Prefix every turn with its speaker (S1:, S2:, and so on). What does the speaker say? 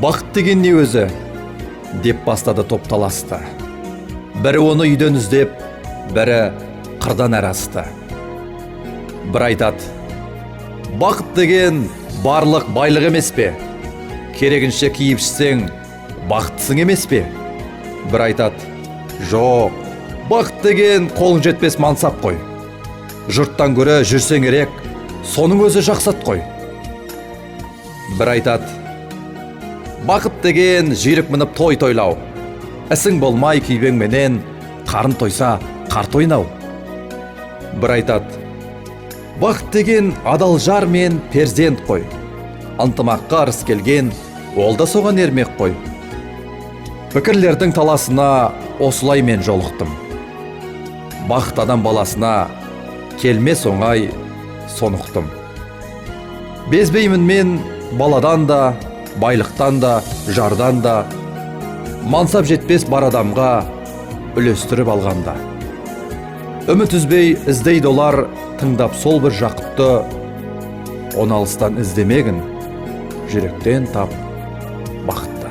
S1: бақыт деген не өзі? Деп бастады топталасты. Бірі оны үйден іздеп, бірі қырдан әрі асты. Бір айтады: бақыт деген барлық байлық емес пе? Керегінше киіп ішсең, бақыттысың емес пе? Бір айтады: жоқ, бақыт деген қолың жетпес мансап қой. Жұрттан көрі жүрсең керек, соның өзі жақсат қой. Бір айтады: бақыт деген жүйрік мініп той тойлау. Ісің болмай күйбеңменен, қарын тойса қарт ойнау. Бір айтады: бақыт деген адал жар мен перзент қой. Ынтымаққа арыс келген, ол да соған ермек қой. Пікірлердің таласына осылай мен жолықтым. Бақыт адам баласына келмес оңай сонықтым. Безбеймін мен баладан да, байлықтан да, жардан да, мансап жетпес бар адамға үлестіріп алғанда. Үміт үзбей іздейді олар, тыңдап сол бір жақытты. Оны алыстан іздемегін, жүректен тап бақытты.